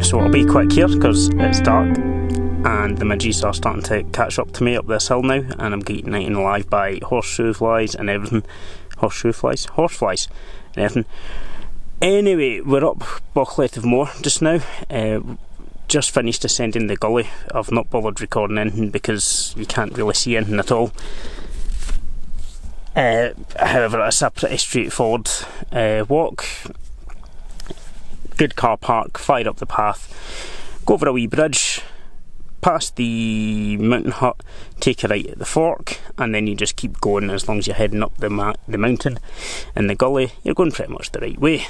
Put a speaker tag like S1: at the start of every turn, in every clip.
S1: So I'll be quick here because it's dark and the midges are starting to catch up to me up this hill now, and I'm getting eaten alive by horseshoe flies and everything. Horseflies and everything. Anyway, we're up Buachaille Etive Mor just now. Just finished ascending the gully. I've not bothered recording anything because you can't really see anything at all. However, it's a pretty straightforward walk. Good car park, fire up the path, go over a wee bridge, past the mountain hut, take a right at the fork, and then you just keep going. As long as you're heading up the mountain and the gully, you're going pretty much the right way.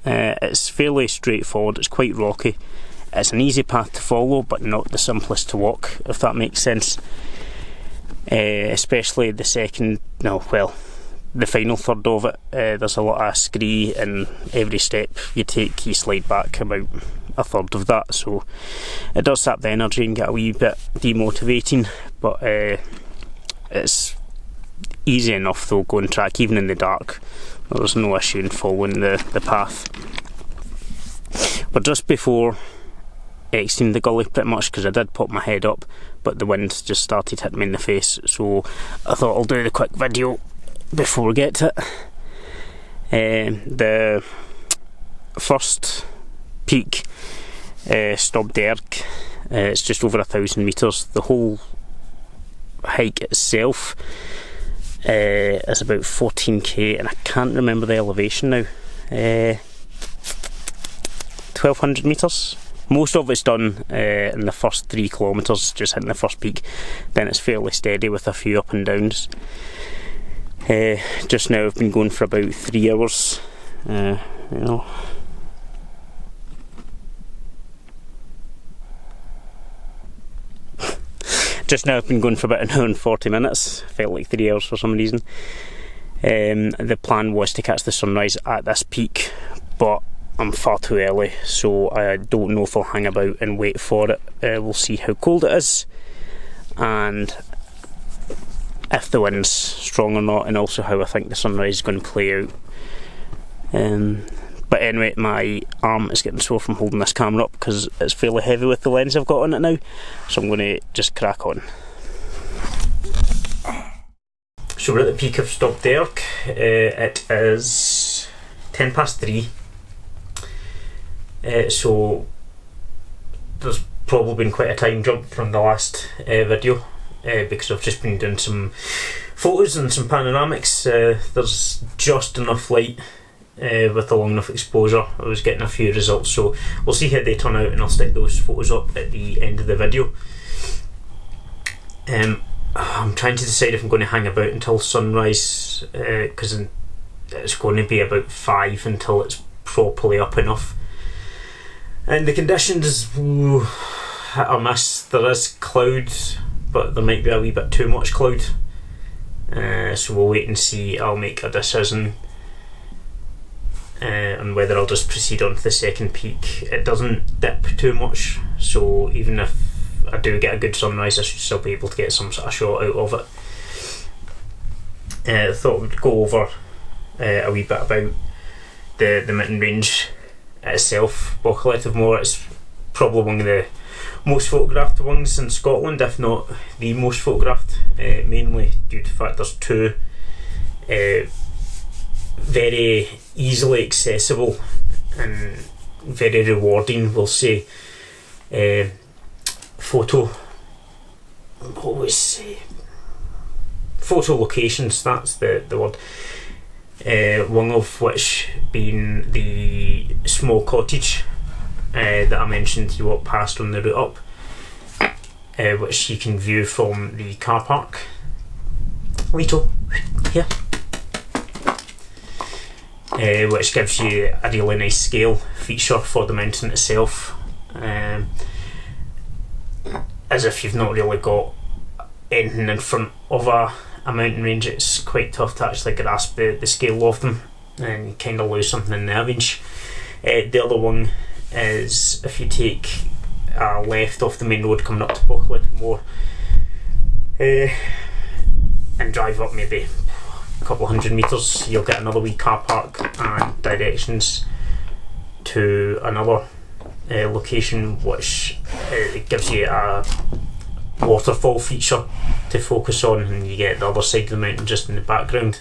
S1: It's fairly straightforward, it's quite rocky. It's an easy path to follow, but not the simplest to walk, if that makes sense. Especially the final third of it. There's a lot of scree, and every step you take you slide back about a third of that, so it does sap the energy and get a wee bit demotivating, but it's easy enough though going track, even in the dark. There's no issue in following the path. But just before exiting the gully pretty much, because I did pop my head up but the wind just started hitting me in the face, so I thought I'll do the quick video before we get to it. The first peak, Stob Derg, it's just over 1,000 metres. The whole hike itself is about 14k, and I can't remember the elevation now. 1,200 metres. Most of it's done in the first 3 kilometres, just hitting the first peak. Then it's fairly steady with a few up and downs. Just now I've been going for about 3 hours. Just now I've been going for about 1 hour and 40 minutes. Felt like 3 hours for some reason. The plan was to catch the sunrise at this peak, but I'm far too early, so I don't know if I'll hang about and wait for it. We'll see how cold it is and if the wind's strong or not, and also how I think the sunrise is going to play out. But anyway, my arm is getting sore from holding this camera up because it's fairly heavy with the lens I've got on it now, so I'm going to just crack on. So we're at the peak of Stob Derg. It is 3:10. So there's probably been quite a time jump from the last video, because I've just been doing some photos and some panoramics. There's just enough light with a long enough exposure. I was getting a few results, so we'll see how they turn out, and I'll stick those photos up at the end of the video. I'm trying to decide if I'm going to hang about until sunrise, because it's going to be about 5 until it's properly up enough. And the conditions, hit or miss. There is cloud, but there might be a wee bit too much cloud. So we'll wait and see. I'll make a decision on whether I'll just proceed on to the second peak. It doesn't dip too much, so even if I do get a good sunrise, I should still be able to get some sort of shot out of it. I thought we'd go over a wee bit about the mountain range itself. Buachaille Etive Mor is probably one of the most photographed ones in Scotland, if not the most photographed, mainly due to the fact there's 2 very easily accessible and very rewarding, we'll say, photo locations, that's the word. One of which being the small cottage that I mentioned you walk past on the route up, which you can view from the car park. Lito, here. Which gives you a really nice scale feature for the mountain itself. As if you've not really got anything in front of a mountain range, it's quite tough to actually grasp the scale of them, and you kind of lose something in the image. The other one is if you take a left off the main road coming up to Buachaille Etive Mor, and drive up maybe a couple of 100 metres, you'll get another wee car park and directions to another location, which gives you a waterfall feature to focus on, and you get the other side of the mountain just in the background.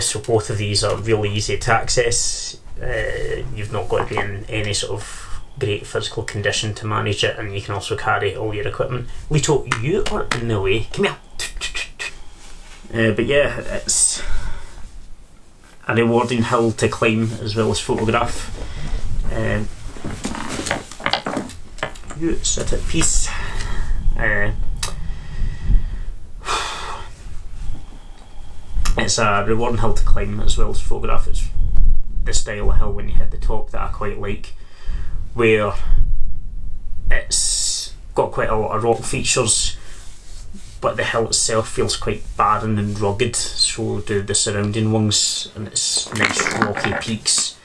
S1: So both of these are really easy to access. You've not got to be in any sort of great physical condition to manage it, and you can also carry all your equipment. Lito, you are in the way. Come here. But yeah, it's a rewarding hill to climb as well as photograph. You sit at peace. It's a rewarding hill to climb as well as photograph. It's the style of hill when you hit the top that I quite like, where it's got quite a lot of rock features, but the hill itself feels quite barren and rugged, so do the surrounding ones, and it's nice rocky peaks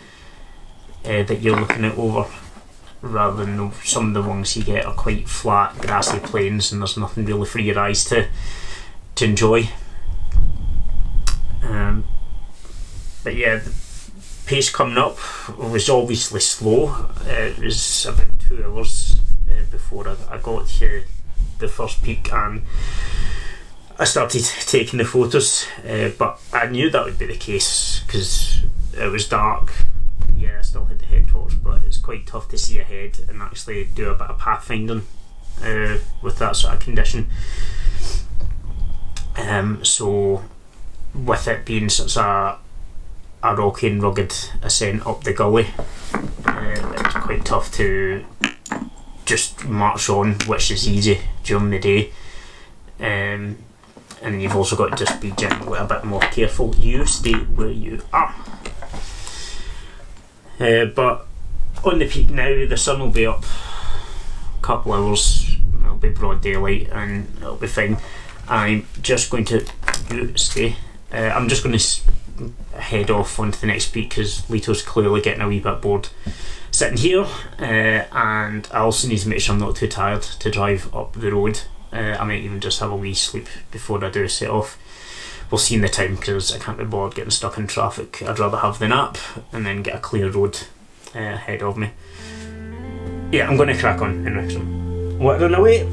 S1: that you're looking at over, rather than some of the ones you get are quite flat grassy plains and there's nothing really for your eyes to enjoy. But yeah, the pace coming up was obviously slow. It was about 2 hours before I got to the first peak, and I started taking the photos, but I knew that would be the case because it was dark. Yeah, I still had the head torch, but it's quite tough to see ahead and actually do a bit of pathfinding with that sort of condition. So with it being such a rocky and rugged ascent up the gully, it's quite tough to just march on, which is easy during the day, and you've also got to just be generally a bit more careful. You stay where you are. But on the peak now, the sun will be up a couple hours, it'll be broad daylight and it'll be fine. I'm just going to I'm just going to head off onto the next peak because Lito's clearly getting a wee bit bored sitting here, and I also need to make sure I'm not too tired to drive up the road. I might even just have a wee sleep before I do set off. We'll see in the time because I can't be bored getting stuck in traffic. I'd rather have the nap and then get a clear road ahead of me. Yeah, I'm going to crack on anyway, so we're on the way.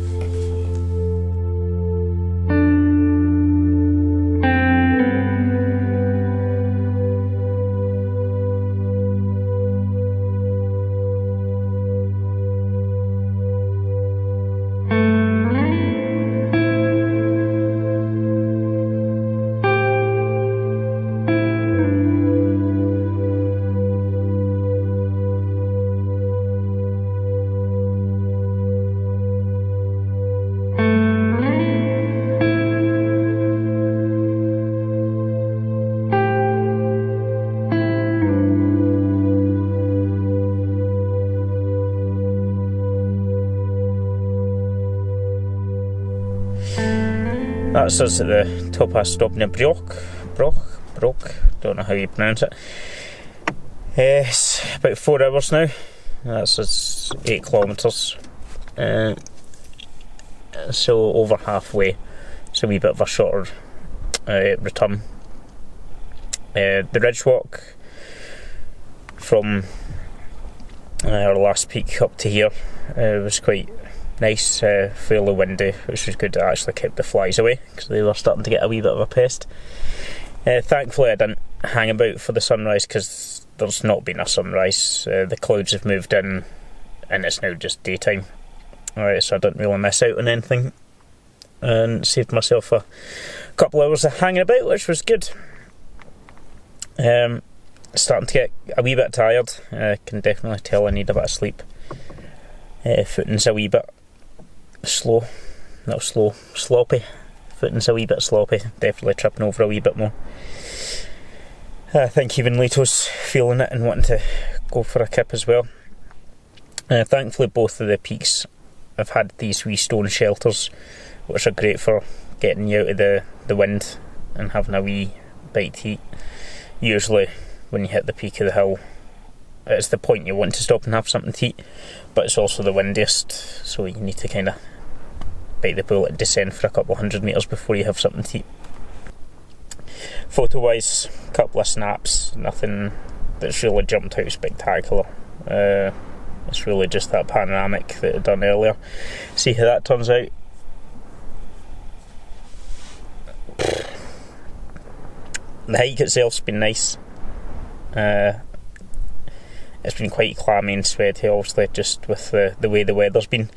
S1: That's us at the top of Stopna Broch, don't know how you pronounce it. It's about 4 hours now. That's us 8 kilometres. So over halfway. It's a wee bit of a shorter return. The ridge walk from our last peak up to here was quite nice, fairly windy, which was good. It actually kept the flies away because they were starting to get a wee bit of a pest. Thankfully I didn't hang about for the sunrise because there's not been a sunrise. The clouds have moved in and it's now just daytime. Alright, so I didn't really miss out on anything and saved myself a couple hours of hanging about, which was good. Starting to get a wee bit tired. Can definitely tell I need a bit of sleep. Footing's a wee bit sloppy. Footing's a wee bit sloppy. Definitely tripping over a wee bit more. I think even Lito's feeling it and wanting to go for a kip as well. Thankfully both of the peaks have had these wee stone shelters, which are great for getting you out of the wind and having a wee bite to eat. Usually when you hit the peak of the hill, it's the point you want to stop and have something to eat, but it's also the windiest, so you need to kind of bite the bullet and descend for a couple 100 metres before you have something to eat. Photo wise, a couple of snaps, nothing that's really jumped out spectacular. It's really just that panoramic that I'd done earlier. See how that turns out. The hike itself's been nice. It's been quite clammy and sweaty, obviously, just with the way the weather's been.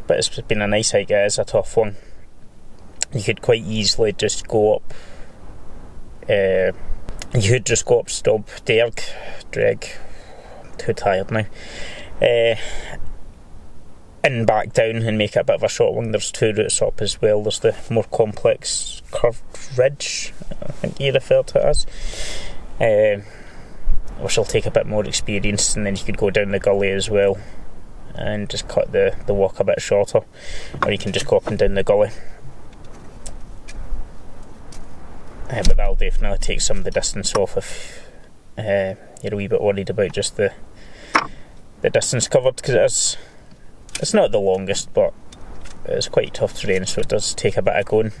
S1: But it's been a nice hike. It is a tough one. You could quite easily just go up. You could just go up Stub Derg, Dreg. I'm too tired now. And back down and make it a bit of a short one. There's two routes up as well. There's the more complex curved ridge, I think you refer to it as, which will take a bit more experience, and then you could go down the gully as well and just cut the walk a bit shorter, or you can just go up and down the gully. But that'll definitely take some of the distance off if you're a wee bit worried about just the distance covered, because it's not the longest, but it's quite tough terrain, so it does take a bit of going.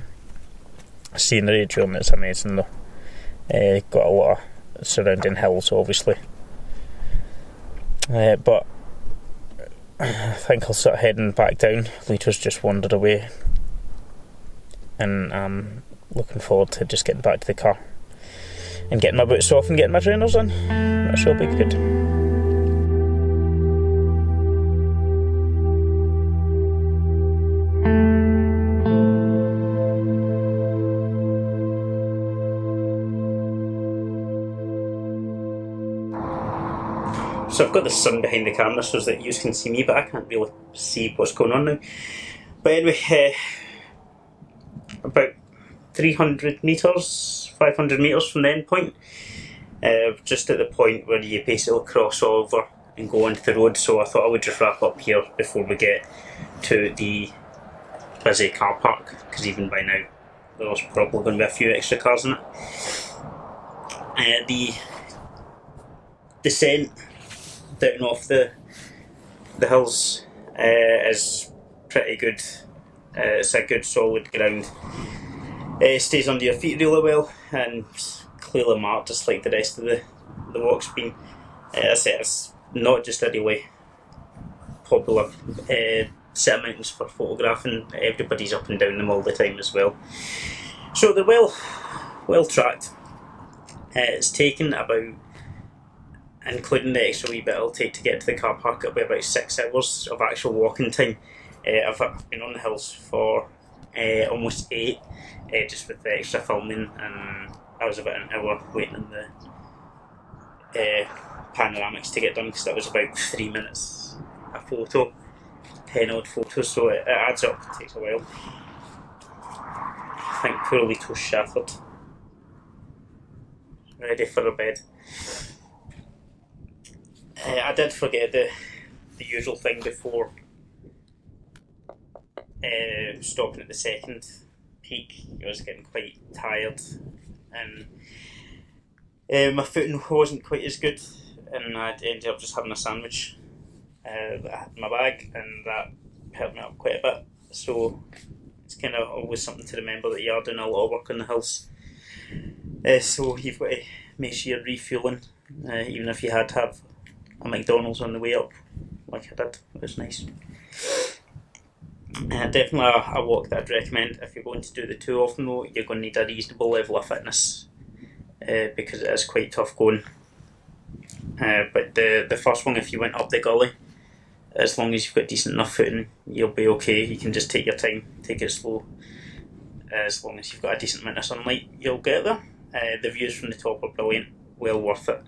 S1: Scenery during it's amazing though. Got a lot of surrounding hills, obviously. But I think I'll start heading back down. Lito's just wandered away, and I'm looking forward to just getting back to the car and getting my boots off and getting my trainers in. That should be good. So I've got the sun behind the camera so that you can see me, but I can't really see what's going on now. But anyway, about 300 metres, 500 metres from the end point. Just at the point where you basically cross over and go onto the road, so I thought I would just wrap up here before we get to the busy car park, because even by now there's probably going to be a few extra cars in it. The descent down off the hills is pretty good. It's a good solid ground. It stays under your feet really well and clearly marked just like the rest of the walk's been. I say it's not just a really popular set of mountains for photographing. Everybody's up and down them all the time as well. So they're well tracked. It's taken about, including the extra wee bit it'll take to get to the car park, it'll be about 6 hours of actual walking time. I've been on the hills for almost 8, just with the extra filming, and I was about an hour waiting in the panoramics to get done, because that was about 3 minutes a photo, 10 odd photos, so it adds up, it takes a while. I think poor Lito's shattered, ready for a bed. I did forget the usual thing before stopping at the second peak. I was getting quite tired, and my footing wasn't quite as good, and I ended up just having a sandwich that I had in my bag, and that helped me up quite a bit. So it's kind of always something to remember that you are doing a lot of work on the hills. So you've got to make sure you're refuelling, even if you had to have a McDonald's on the way up, like I did. It was nice. Definitely a walk that I'd recommend. If you're going to do the too often though, you're going to need a reasonable level of fitness, because it is quite tough going. But the first one, if you went up the gully, as long as you've got decent enough footing, you'll be okay. You can just take your time, take it slow. As long as you've got a decent amount of sunlight, you'll get there. The views from the top are brilliant, well worth it.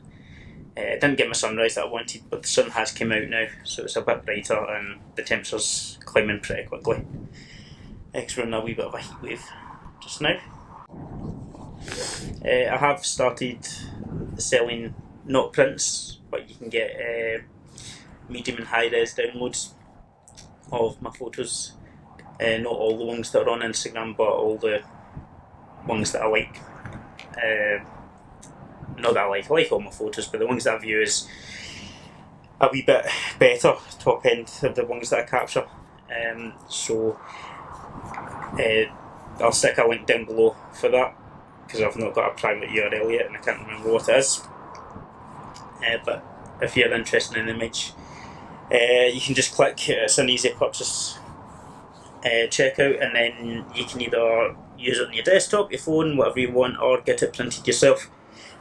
S1: I didn't get my sunrise that I wanted, but the sun has come out now, so it's a bit brighter and the temperature's climbing pretty quickly. Because we're in a wee bit of a heat wave just now. I have started selling not prints, but you can get medium and high res downloads of my photos. Not all the ones that are on Instagram, but all the ones that I like. Not that I like all my photos, but the ones that I view is a wee bit better, top end of the ones that I capture. So I'll stick a link down below for that, because I've not got a private URL yet and I can't remember what it is. But if you're interested in an image, You can just click, it's an easy purchase checkout, and then you can either use it on your desktop, your phone, whatever you want, or get it printed yourself.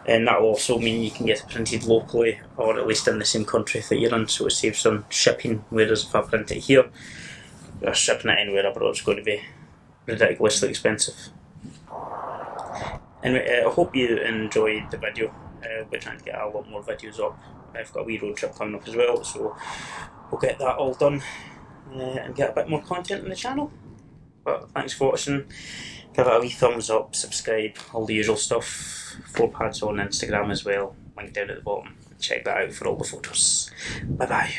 S1: And that will also mean you can get it printed locally, or at least in the same country that you're in, so it saves on shipping, whereas if I print it here, or shipping it anywhere abroad is going to be ridiculously expensive. Anyway, I hope you enjoyed the video. We're trying to get a lot more videos up. I've got a wee road trip coming up as well, so we'll get that all done and get a bit more content on the channel. But thanks for watching. Give it a wee thumbs up, subscribe, all the usual stuff. Fourpads on Instagram as well, link down at the bottom. Check that out for all the photos. Bye bye.